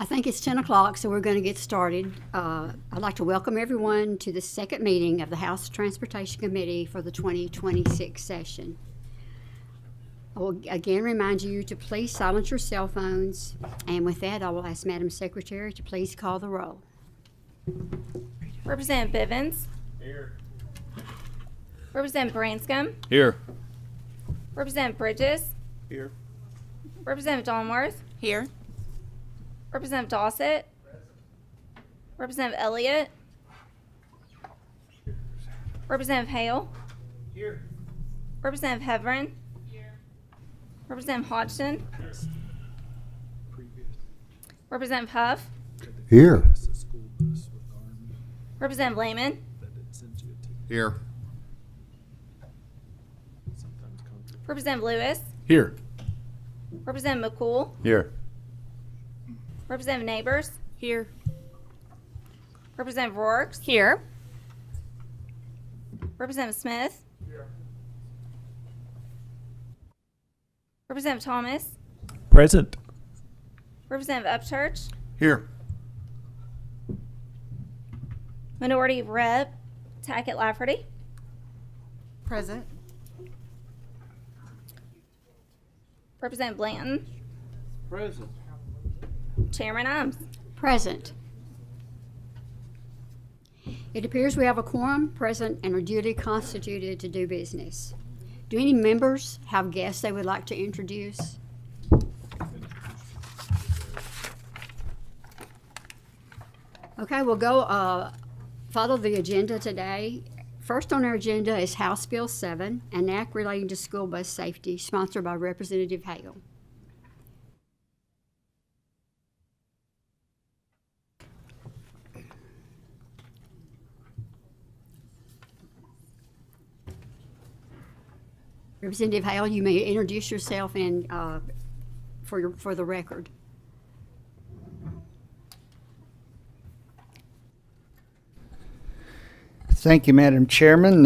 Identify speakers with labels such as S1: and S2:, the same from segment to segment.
S1: I think it's 10 o'clock, so we're going to get started. I'd like to welcome everyone to the second meeting of the House Transportation Committee for the 2026 session. I will again remind you to please silence your cell phones, and with that, I will ask Madam Secretary to please call the roll.
S2: Representative Bivens.
S3: Here.
S2: Representative Branscombe.
S3: Here.
S2: Representative Bridges.
S3: Here.
S2: Representative Donworth.
S4: Here.
S2: Representative Dossett. Representative Elliott. Representative Hale.
S3: Here.
S2: Representative Heverin. Here. Representative Hodgson. Representative Huff.
S5: Here.
S2: Representative Lehman.
S3: Here.
S2: Representative Lewis.
S3: Here.
S2: Representative McCool.
S3: Here.
S2: Representative Neighbors.
S4: Here.
S2: Representative Rourke.
S4: Here.
S2: Representative Smith. Representative Thomas.
S3: Present.
S2: Representative Upchurch.
S3: Here.
S2: Minority Rep. Tackett Lafferty.
S4: Present.
S2: Representative Blanton.
S3: Present.
S2: Chairman Imes.
S1: Present. It appears we have a quorum present and are duly constituted to do business. Do any members have guests they would like to introduce? Okay, we'll go follow the agenda today. First on our agenda is House Bill 7, an act relating to school bus safety, sponsored by Representative Hale. Representative Hale, you may introduce yourself and for the record.
S6: Thank you, Madam Chairman.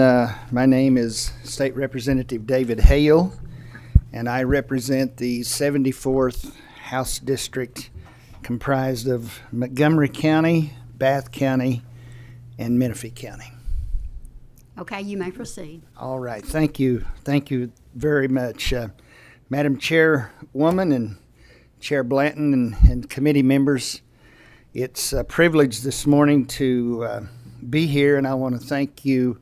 S6: My name is State Representative David Hale, and I represent the 74th House District comprised of Montgomery County, Bath County, and Menifee County.
S1: Okay, you may proceed.
S6: All right. Thank you. Thank you very much. Madam Chairwoman and Chair Blanton and committee members, it's a privilege this morning to be here, and I want to thank you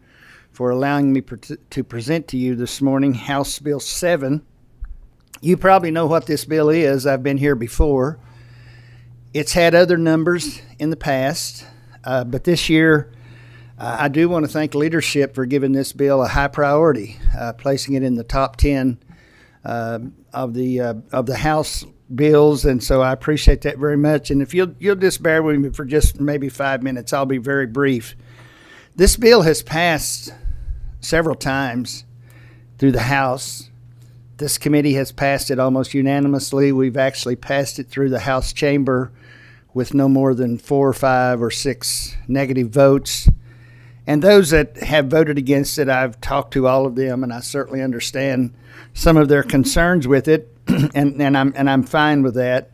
S6: for allowing me to present to you this morning House Bill 7. You probably know what this bill is. I've been here before. It's had other numbers in the past, but this year I do want to thank leadership for giving this bill a high priority, placing it in the top 10 of the House bills, and so I appreciate that very much. And if you'll just bear with me for just maybe 5 minutes, I'll be very brief. This bill has passed several times through the House. This committee has passed it almost unanimously. We've actually passed it through the House chamber with no more than 4 or 5 or 6 negative votes. And those that have voted against it, I've talked to all of them, and I certainly understand some of their concerns with it. and I'm fine with that.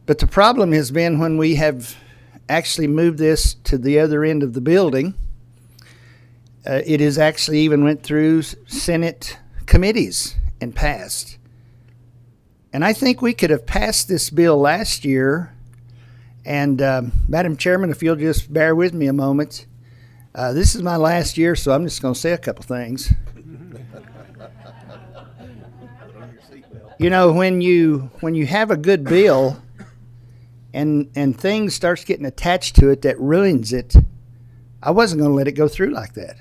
S6: But the problem has been when we have actually moved this to the other end of the building, it has actually even went through Senate committees and passed. And I think we could have passed this bill last year. And Madam Chairman, if you'll just bear with me a moment, this is my last year, so I'm just going to say a couple things. You know, when you have a good bill and things starts getting attached to it that ruins it, I wasn't going to let it go through like that.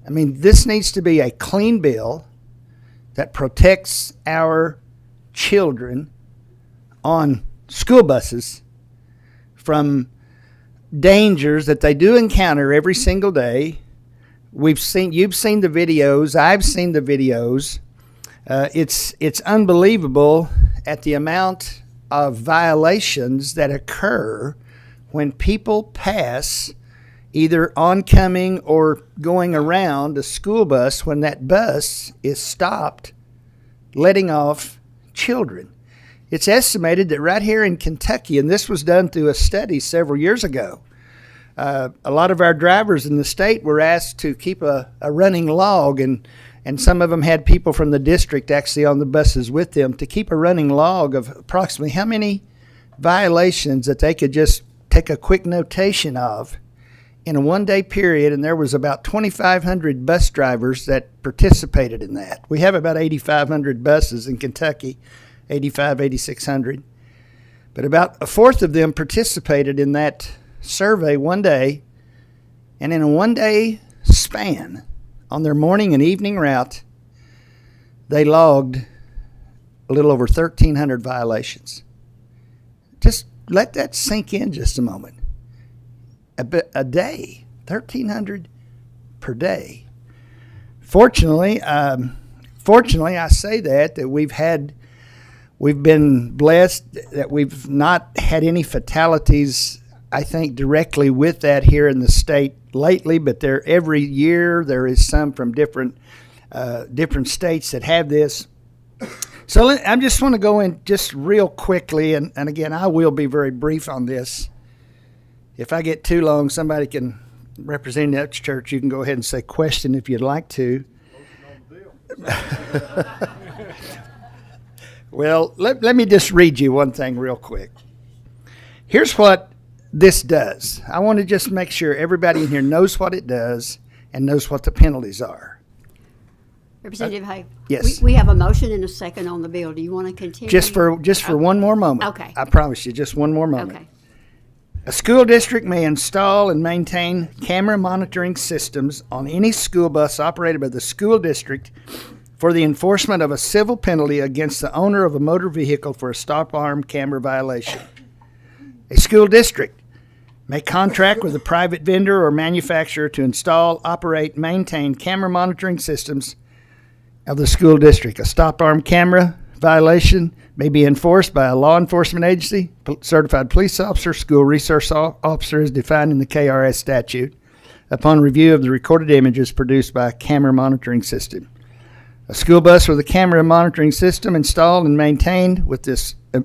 S6: I mean, this needs to be a clean bill that protects our children on school buses from dangers that they do encounter every single day. You've seen the videos. I've seen the videos. It's unbelievable at the amount of violations that occur when people pass either oncoming or going around a school bus when that bus is stopped letting off children. It's estimated that right here in Kentucky, and this was done through a study several years ago, a lot of our drivers in the state were asked to keep a running log, and some of them had people from the district actually on the buses with them to keep a running log of approximately how many violations that they could just take a quick notation of in a one-day period, and there was about 2,500 bus drivers that participated in that. We have about 8,500 buses in Kentucky, 8,600. But about a fourth of them participated in that survey one day, and in a one-day span on their morning and evening route, they logged a little over 1,300 violations. Just let that sink in just a moment. A day, 1,300 per day. Fortunately, I say that we've been blessed that we've not had any fatalities, I think, directly with that here in the state lately, but every year there is some from different states that have this. So I just want to go in just real quickly, and again, I will be very brief on this. If I get too long, somebody can represent that church. You can go ahead and say question if you'd like to. Well, let me just read you one thing real quick. Here's what this does. I want to just make sure everybody in here knows what it does and knows what the penalties are.
S1: Representative Hay.
S6: Yes.
S1: We have a motion and a second on the bill. Do you want to continue?
S6: Just for one more moment.
S1: Okay.
S6: I promise you, just one more moment.
S1: Okay.
S6: A school district may install and maintain camera monitoring systems on any school bus operated by the school district for the enforcement of a civil penalty against the owner of a motor vehicle for a stop-arm camera violation. A school district may contract with a private vendor or manufacturer to install, operate, maintain camera monitoring systems of the school district. A stop-arm camera violation may be enforced by a law enforcement agency, certified police officer, school resource officer as defined in the KRS statute, upon review of the recorded images produced by a camera monitoring system. A school bus with a camera monitoring system installed and maintained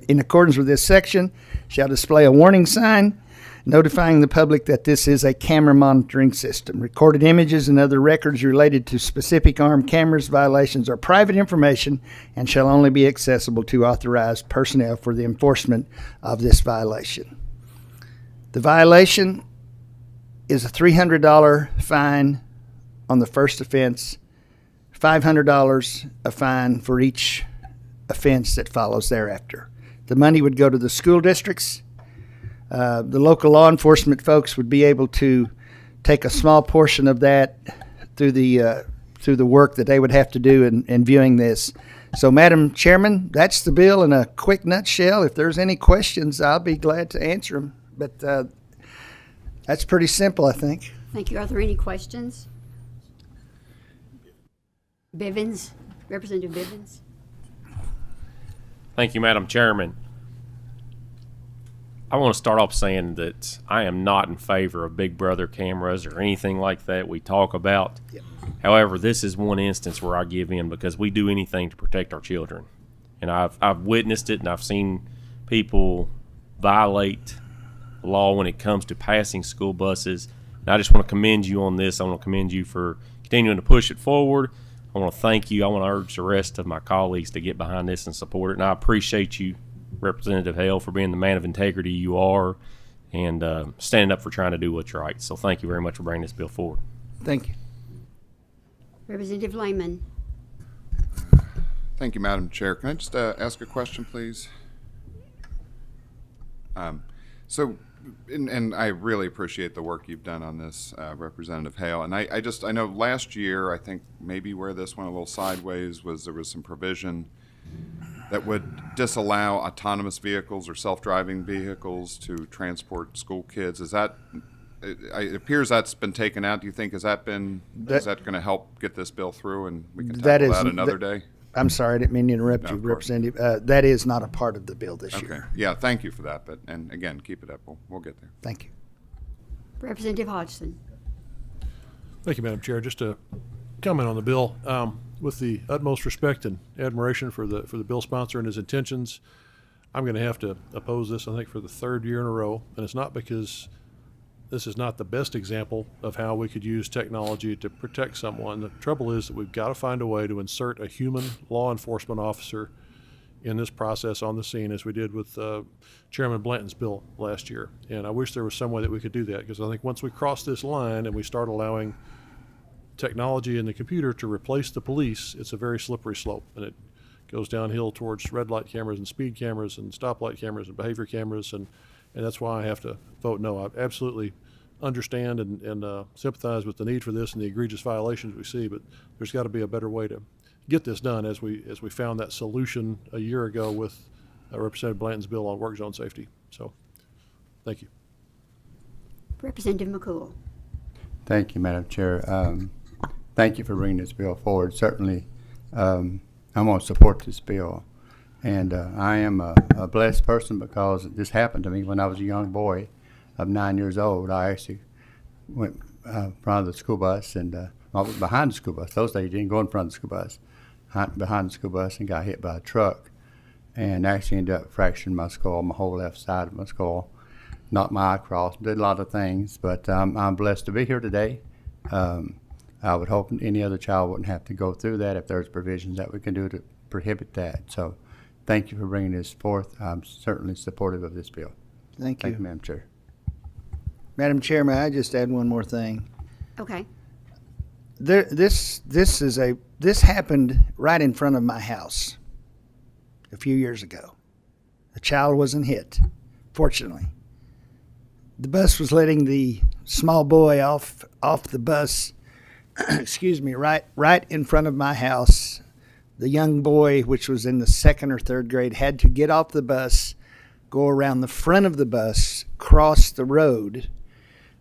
S6: in accordance with this section shall display a warning sign notifying the public that this is a camera monitoring system. Recorded images and other records related to specific armed cameras violations are private information and shall only be accessible to authorized personnel for the enforcement of this violation. The violation is a $300 fine on the first offense, $500 a fine for each offense that follows thereafter. The money would go to the school districts. The local law enforcement folks would be able to take a small portion of that through the work that they would have to do in viewing this. So, Madam Chairman, that's the bill in a quick nutshell. If there's any questions, I'll be glad to answer them. But that's pretty simple, I think.
S1: Thank you. Are there any questions? Bivens, Representative Bivens.
S5: Thank you, Madam Chairman. I want to start off saying that I am not in favor of Big Brother cameras or anything like that we talk about.
S6: Yep.
S5: However, this is one instance where I give in because we do anything to protect our children. And I've witnessed it, and I've seen people violate the law when it comes to passing school buses. And I just want to commend you on this. I want to commend you for continuing to push it forward. I want to thank you. I want to urge the rest of my colleagues to get behind this and support it. And I appreciate you, Representative Hale, for being the man of integrity you are and standing up for trying to do what's right. So thank you very much for bringing this bill forward.
S6: Thank you.
S1: Representative Lehman.
S7: Thank you, Madam Chair. Can I just ask a question, please? And I really appreciate the work you've done on this, Representative Hale. And I know last year, I think maybe where this went a little sideways was there was some provision that would disallow autonomous vehicles or self-driving vehicles to transport school kids. Is that, it appears that's been taken out. Do you think, is that going to help get this bill through and we can tackle that another day?
S6: I'm sorry, I didn't mean to interrupt
S7: No,
S6: you,
S7: of course.
S6: Representative. That is not a part of the bill this
S7: Okay.
S6: year.
S7: Yeah, thank you for that. And again, keep it up. We'll get there.
S6: Thank you.
S1: Representative Hodgson.
S8: Thank you, Madam Chair. Just a comment on the bill. With the utmost respect and admiration for the bill sponsor and his intentions, I'm going to have to oppose this, I think, for the third year in a row. And it's not because this is not the best example of how we could use technology to protect someone. The trouble is that we've got to find a way to insert a human law enforcement officer in this process on the scene, as we did with Chairman Blanton's bill last year. And I wish there was some way that we could do that, because I think once we cross this line and we start allowing technology and the computer to replace the police, it's a very slippery slope, and it goes downhill towards red light cameras and speed cameras and stoplight cameras and behavior cameras, and that's why I have to vote no. I absolutely understand and sympathize with the need for this and the egregious violations we see, but there's got to be a better way to get this done, as we found that solution a year ago with Representative Blanton's bill on work zone safety. So, thank you.
S1: Representative McCool.
S9: Thank you, Madam Chair. Thank you for bringing this bill forward. Certainly, I'm going to support this bill. And I am a blessed person, because this happened to me when I was a young boy of 9 years old. I actually went in front of the school bus, and I was behind the school bus. Those days you didn't go in front of the school bus. Behind the school bus, and got hit by a truck, and actually ended up fracturing my skull, my whole left side of my skull. Knocked my eye across, did a lot of things, but I'm blessed to be here today. I would hope any other child wouldn't have to go through that if there's provisions that we can do to prohibit that. So thank you for bringing this forth. I'm certainly supportive of this bill.
S6: Thank you.
S9: Madam Chair.
S6: Madam Chair, may I just add one more thing?
S1: Okay.
S6: This happened right in front of my house a few years ago. A child wasn't hit, fortunately. The bus was letting the small boy off the bus, excuse me, right in front of my house. The young boy, which was in the second or third grade, had to get off the bus, go around the front of the bus, cross the road.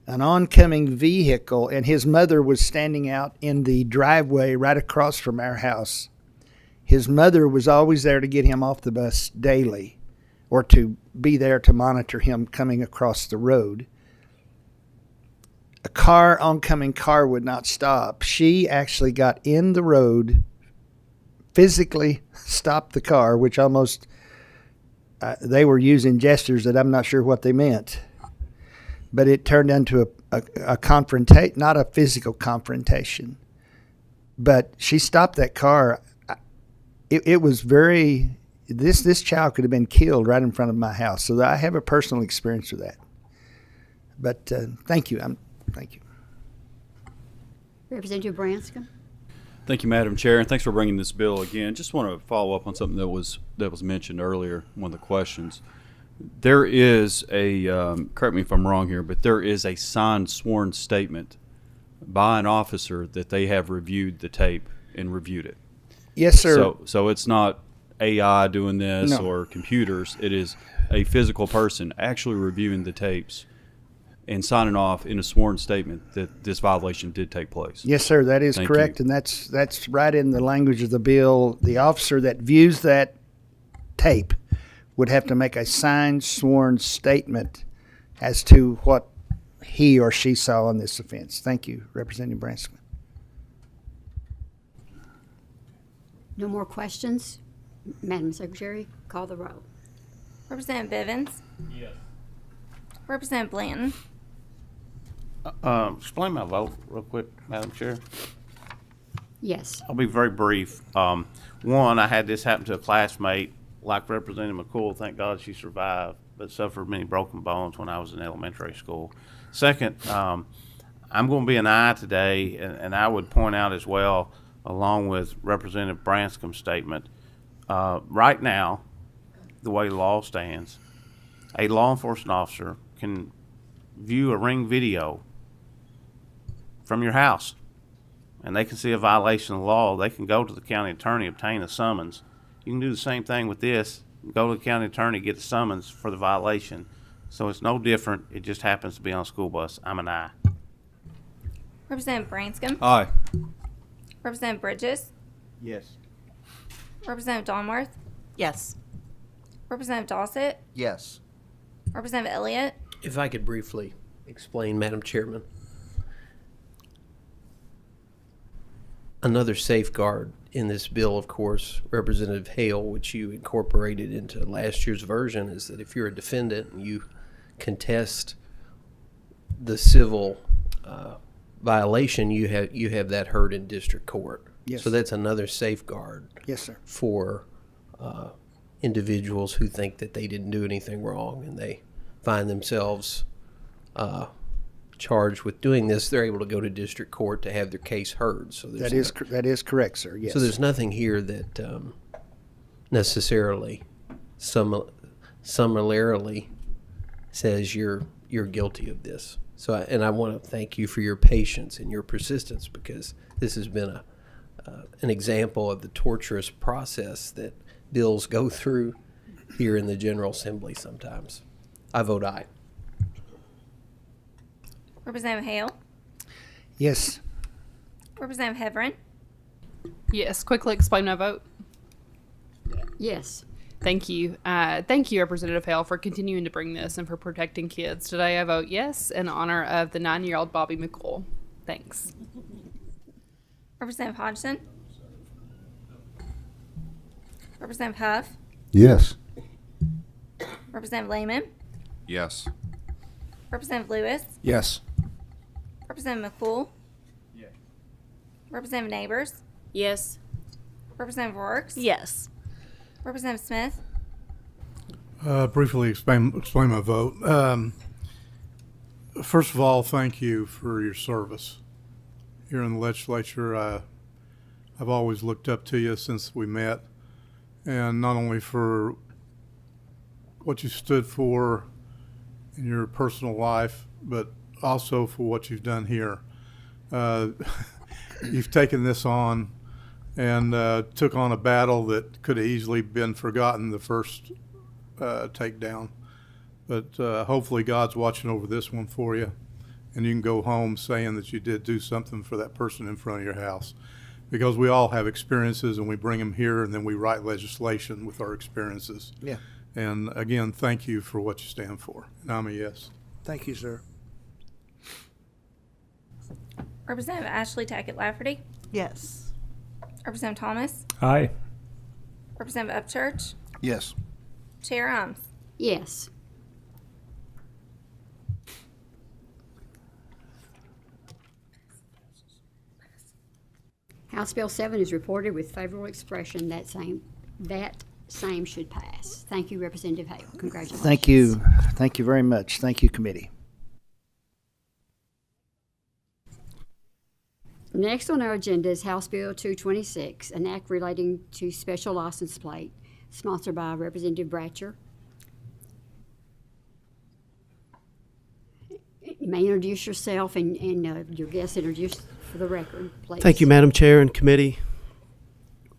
S6: An oncoming vehicle, and his mother was standing out in the driveway right across from our house. His mother was always there to get him off the bus daily, or to be there to monitor him coming across the road. Oncoming car would not stop. She actually got in the road, physically stopped the car, which almost, they were using gestures that I'm not sure what they meant. But it turned into a confrontation, not a physical confrontation. But she stopped that car. It was very, this child could have been killed right in front of my house. So I have a personal experience with that. But thank you. Thank you.
S1: Representative Branscombe.
S10: Thank you, Madam Chair, and thanks for bringing this bill again. Just want to follow up on something that was mentioned earlier, one of the questions. There is a, correct me if I'm wrong here, but there is a signed sworn statement by an officer that they have reviewed the tape and reviewed it.
S6: Yes, sir.
S10: So it's not AI doing this
S6: No.
S10: or computers. It is a physical person actually reviewing the tapes and signing off in a sworn statement that this violation did take place.
S6: Yes, sir. That is
S10: Thank
S6: correct,
S10: you.
S6: and that's right in the language of the bill. The officer that views that tape would have to make a signed, sworn statement as to what he or she saw on this offense. Thank you, Representative Branscombe.
S1: No more questions? Madam Secretary, call the roll.
S2: Representative Bivens? Yes. Representative Blanton?
S3: Explain my vote real quick, Madam Chair.
S1: Yes.
S3: I'll be very brief. One, I had this happen to a classmate, like Representative McCool. Thank God she survived, but suffered many broken bones when I was in elementary school. Second, I'm going to be an aye today, and I would point out as well, along with Representative Branscombe's statement, right now, the way the law stands, a law enforcement officer can view a ring video from your house, and they can see a violation of the law. They can go to the county attorney, obtain a summons. You can do the same thing with this. Go to the county attorney, get a summons for the violation. So it's no different. It just happens to be on a school bus. I'm an aye.
S2: Representative Branscombe?
S10: Aye.
S2: Representative Bridges?
S3: Yes.
S2: Representative Donworth?
S4: Yes.
S2: Representative Dossett?
S9: Yes.
S2: Representative Elliott?
S11: If I could briefly explain, Madam Chairman. Another safeguard in this bill, of course, Representative Hale, which you incorporated into last year's version, is that if you're a defendant and you contest the civil violation, you have that heard in district court.
S6: Yes.
S11: So that's another safeguard.
S6: Yes, sir.
S11: For individuals who think that they didn't do anything wrong and they find themselves charged with doing this, they're able to go to district court to have their case heard. So
S6: That is correct, sir. Yes.
S11: So there's nothing here that necessarily summarily says you're guilty of this. So, and I want to thank you for your patience and your persistence, because this has been an example of the torturous process that bills go through here in the General Assembly sometimes. I vote aye.
S2: Representative Hale,
S6: Yes.
S2: Representative Heverin,
S12: Yes, quickly explain my vote.
S1: Yes.
S12: Thank you. Thank you, Representative Hale, for continuing to bring this and for protecting kids. Today I vote yes in honor of the 9-year-old Bobby McCool. Thanks.
S2: Representative Hodgson, Representative Huff,
S9: Yes.
S2: Representative Lehman,
S7: Yes.
S2: Representative Lewis,
S9: Yes.
S2: Representative McCool, Representative Neighbors,
S13: Yes.
S2: Representative Rorks,
S13: Yes.
S2: Representative Smith,
S14: Briefly explain my vote. First of all, thank you for your service here in the legislature. I've always looked up to you since we met, and not only for what you stood for in your personal life, but also for what you've done here. You've taken this on and took on a battle that could have easily been forgotten the first takedown. But hopefully God's watching over this one for you, and you can go home saying that you did do something for that person in front of your house. Because we all have experiences, and we bring them here, and then we write legislation with our experiences.
S6: Yeah.
S14: And again, thank you for what you stand for. And I'm a yes.
S6: Thank you, sir.
S2: Representative Ashley Tackett Lafferty,
S4: Yes.
S2: Representative Thomas,
S5: Aye.
S2: Representative Upchurch,
S9: Yes.
S2: Chair Imes.
S1: Yes. House Bill 7 is reported with favorable expression. That same should pass. Thank you, Representative Hale. Congratulations.
S6: Thank you. Thank you very much. Thank you, committee.
S1: Next on our agenda is House Bill 226, an act relating to special license plate, sponsored by Representative Bratcher. You may introduce yourself and your guests introduce for the record, please.
S15: Thank you, Madam Chair and committee.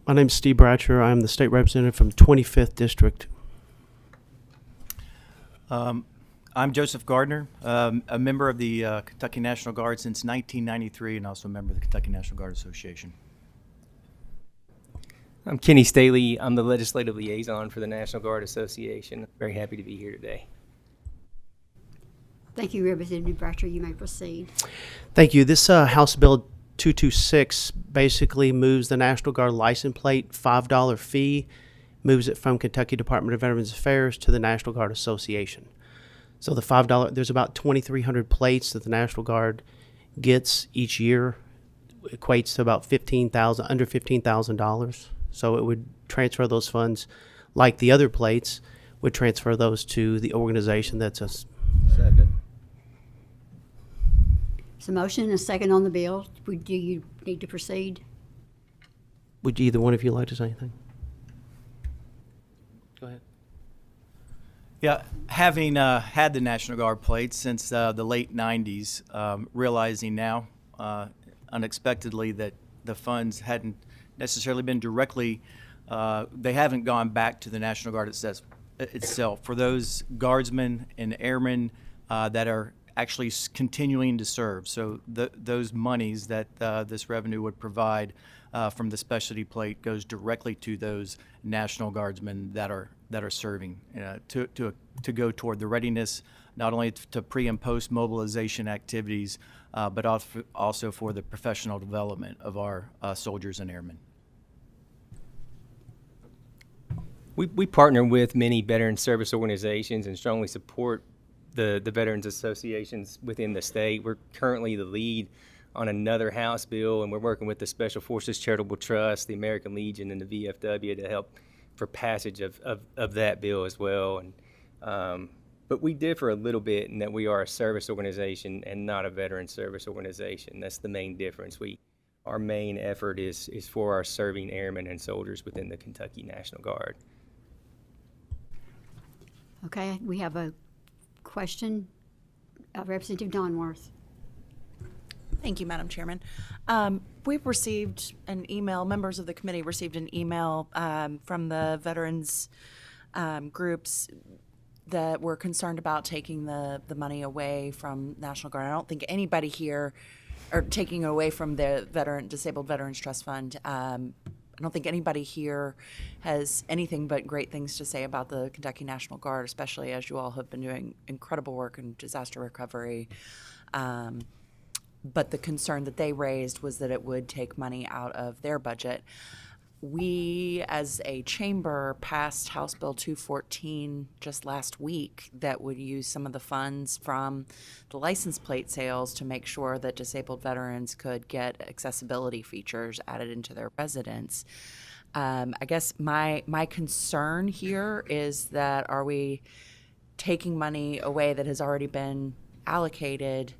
S15: My name is Steve Bratcher. I'm the state representative from 25th District.
S16: I'm Joseph Gardner, a member of the Kentucky National Guard since 1993 and also a member of the Kentucky National Guard Association.
S17: I'm Kenny Staley. I'm the legislative liaison for the National Guard Association. Very happy to be here today.
S1: Thank you, Representative Bratcher. You may proceed.
S15: Thank you. This House Bill 226 basically moves the National Guard license plate $5 fee, moves it from Kentucky Department of Veterans Affairs to the National Guard Association. So the $5, there's about 2,300 plates that the National Guard gets each year, equates to about under $15,000. So it would transfer those funds, like the other plates, would transfer those to the organization that's a second.
S1: So motion and a second on the bill. Do you need to proceed?
S15: Would either one of you like to say anything? Go ahead.
S16: Yeah, having had the National Guard plate since the late 90s, realizing now unexpectedly that the funds hadn't necessarily been directly, they haven't gone back to the National Guard itself. For those guardsmen and airmen that are actually continuing to serve. So those monies that this revenue would provide from the specialty plate goes directly to those National Guardsmen that are serving to go toward the readiness, not only to pre and post mobilization activities, but also for the professional development of our soldiers and airmen.
S17: We partner with many veteran service organizations and strongly support the veterans associations within the state. We're currently the lead on another House bill, and we're working with the Special Forces Charitable Trust, the American Legion, and the VFW to help for passage of that bill as well. And but we differ a little bit in that we are a service organization and not a veteran service organization. That's the main difference. Our main effort is for our serving airmen and soldiers within the Kentucky National Guard.
S1: Okay, we have a question. Representative Donworth.
S4: Thank you, Madam Chairman. We've received an email, members of the committee received an email from the veterans groups that were concerned about taking the money away from National Guard. I don't think anybody here, or taking away from the Disabled Veterans Trust Fund. I don't think anybody here has anything but great things to say about the Kentucky National Guard, especially as you all have been doing incredible work in disaster recovery. But the concern that they raised was that it would take money out of their budget. We, as a chamber, passed House Bill 214 just last week that would use some of the funds from the license plate sales to make sure that disabled veterans could get accessibility features added into their residence. I guess my concern here is that are we taking money away that has already been allocated?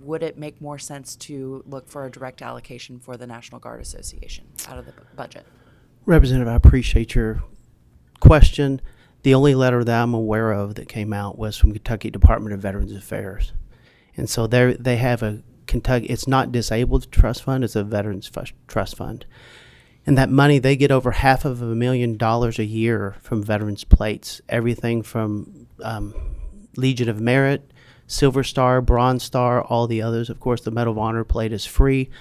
S4: Would it make more sense to look for a direct allocation for the National Guard Association out of the budget?
S15: Representative, I appreciate your question. The only letter that I'm aware of that came out was from Kentucky Department of Veterans Affairs. And so they have a Kentucky, it's not Disabled Trust Fund, it's a Veterans Trust Fund. And that money, they get over $500,000 a year from veterans plates, everything from Legion of Merit, Silver Star, Bronze Star, all the others. Of course, the Medal of Honor plate is free.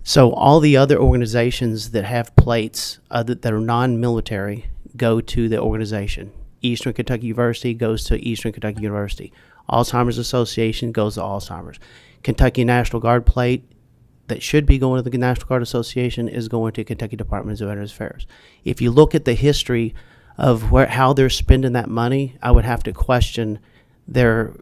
S15: So all the other organizations that have plates that are non-military go to the organization. Eastern Kentucky University goes to Eastern Kentucky University. Alzheimer's Association goes to Alzheimer's. Kentucky National Guard plate that should be going to the National Guard Association is going to Kentucky Department of Veterans Affairs. If you look at the history of how they're spending that money, I would have to question the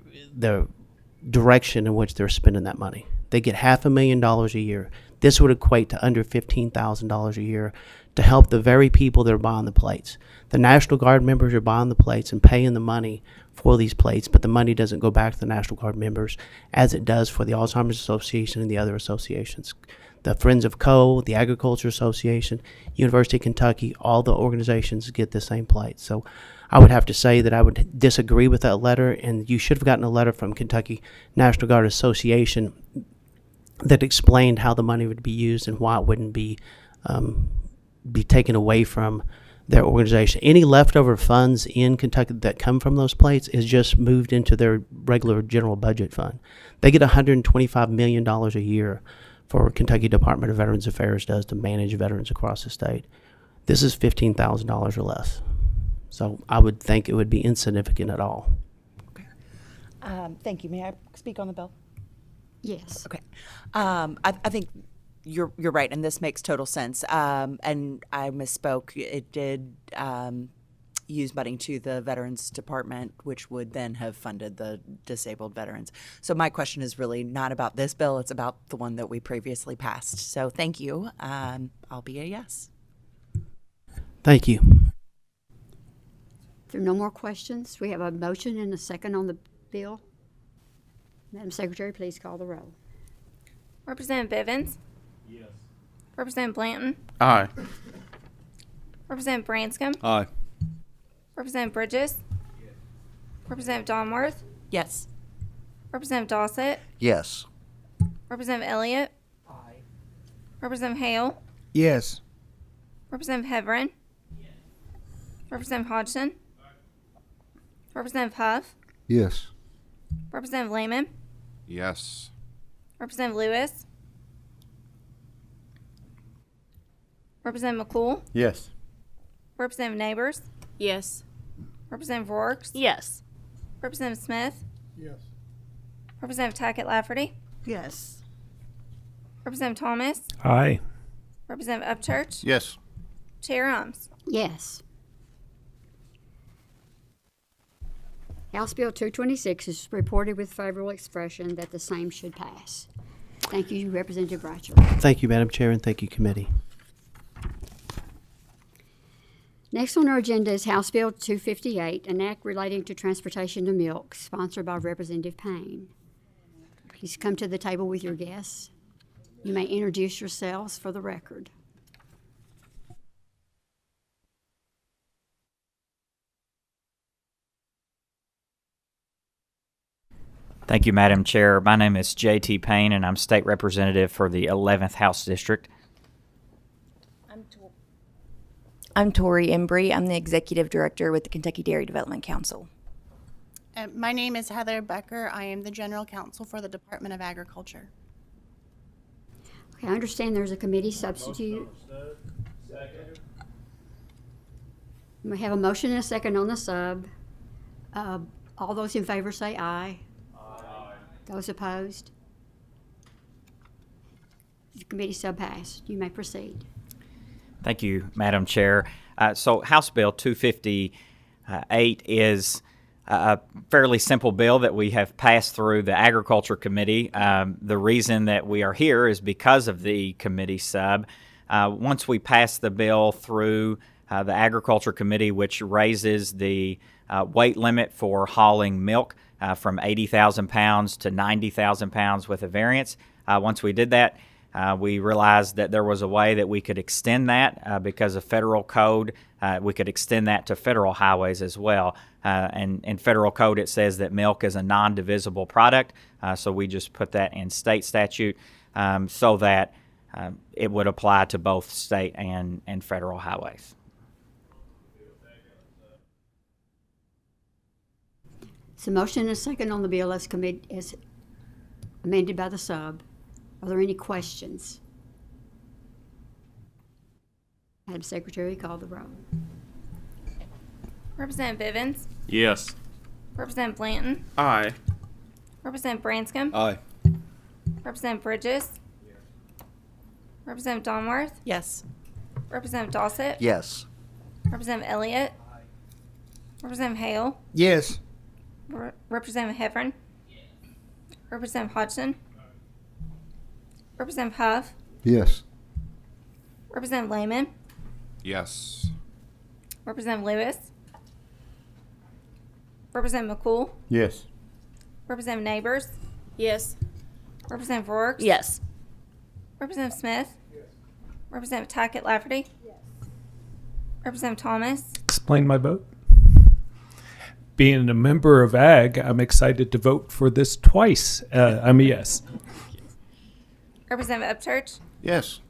S15: direction in which they're spending that money. They get $500,000 a year. This would equate to under $15,000 a year to help the very people that are buying the plates. The National Guard members are buying the plates and paying the money for these plates, but the money doesn't go back to the National Guard members as it does for the Alzheimer's Association and the other associations. The Friends of Coal, the Agriculture Association, University of Kentucky, all the organizations get the same plate. So I would have to say that I would disagree with that letter, and you should have gotten a letter from Kentucky National Guard Association that explained how the money would be used and why it wouldn't be taken away from their organization. Any leftover funds in Kentucky that come from those plates is just moved into their regular general budget fund. They get $125 million a year for Kentucky Department of Veterans Affairs does to manage veterans across the state. This is $15,000 or less. So I would think it would be insignificant at all.
S4: Okay. Thank you. May I speak on the bill?
S1: Yes.
S4: Okay. I think you're right, and this makes total sense. And I misspoke. It did use money to the Veterans Department, which would then have funded the disabled veterans. So my question is really not about this bill. It's about the one that we previously passed. So thank you. I'll be a yes.
S15: Thank you.
S1: If there are no more questions, we have a motion and a second on the bill. Madam Secretary, please call the roll.
S2: Representative Bivens?
S10: Yes.
S2: Representative Blanton?
S3: Aye.
S2: Representative Branscombe?
S10: Aye.
S2: Representative Bridges?
S10: Yes.
S2: Representative Donworth?
S4: Yes.
S2: Representative Dossett?
S6: Yes.
S2: Representative Elliott?
S17: Aye.
S2: Representative Hale?
S6: Yes.
S2: Representative Heverin?
S17: Yes.
S2: Representative Hodgson? Representative Huff?
S6: Yes.
S2: Representative Lehman?
S7: Yes.
S2: Representative Lewis? Representative McCool?
S9: Yes.
S2: Representative Neighbors?
S13: Yes.
S2: Representative Rourke?
S13: Yes.
S2: Representative Smith?
S14: Yes.
S2: Representative Tackett Lafferty?
S4: Yes.
S2: Representative Thomas?
S5: Aye.
S2: Representative Upchurch?
S3: Yes.
S2: Chair Ums?
S1: Yes. House Bill 226 is reported with favorable expression that the same should pass. Thank you, Representative Bratcher.
S15: Thank you, Madam Chair, and thank you, committee.
S1: Next on our agenda is House Bill 258, an act relating to transportation to milk, sponsored by Representative Payne. Please come to the table with your guests. You may introduce yourselves for the record.
S13: Thank you, Madam Chair. My name is J.T. Payne, and I'm State Representative for the 11th House District.
S18: I'm Tori Embry. I'm the Executive Director with the Kentucky Dairy Development Council.
S19: My name is Heather Becker. I am the General Counsel for the Department of Agriculture.
S1: Okay, I understand there's a committee substitute. We have a motion and a second on the sub. All those in favor say aye. Aye. Those opposed? The committee sub passed. You may proceed.
S13: Thank you, Madam Chair. So House Bill 258 is a fairly simple bill that we have passed through the Agriculture Committee. The reason that we are here is because of the committee sub. Once we pass the bill through the Agriculture Committee, which raises the weight limit for hauling milk from 80,000 pounds to 90,000 pounds with a variance. Once we did that, we realized that there was a way that we could extend that because of federal code. We could extend that to federal highways as well. And in federal code, it says that milk is a non-divisible product. So we just put that in state statute so that it would apply to both state and federal highways.
S1: So motion and a second on the bill as amended by the sub. Are there any questions? Madam Secretary, call the roll.
S2: Representative Bivens,
S5: Yes.
S2: Representative Blanton,
S3: Aye.
S2: Representative Branscombe,
S10: Aye.
S2: Representative Bridges, Representative Donworth,
S18: Yes.
S2: Representative Dossett,
S6: Yes.
S2: Representative Elliott, Representative Hale,
S6: Yes.
S2: Representative Heffern, Representative Hodgson, Representative Huff,
S9: Yes.
S2: Representative Lehman,
S7: Yes.
S2: Representative Lewis, Representative McCool,
S9: Yes.
S2: Representative Neighbors,
S18: Yes.
S2: Representative Rourke,
S18: Yes.
S2: Representative Smith, Representative Tackett Lafferty, Representative Thomas,
S20: Explain my vote. Being a member of AG, I'm excited to vote for this twice. I'm a yes.
S2: Representative Upchurch,
S6: Yes.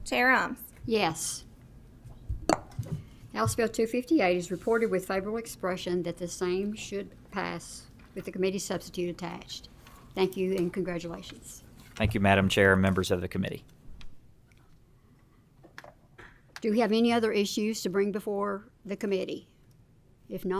S2: Chair Imes.
S1: Yes. House Bill 258 is reported with favorable expression that the same should pass with the committee substitute attached. Thank you and congratulations.
S13: Thank you, Madam Chair and members of the committee.
S1: Do we have any other issues to bring before the committee? If not,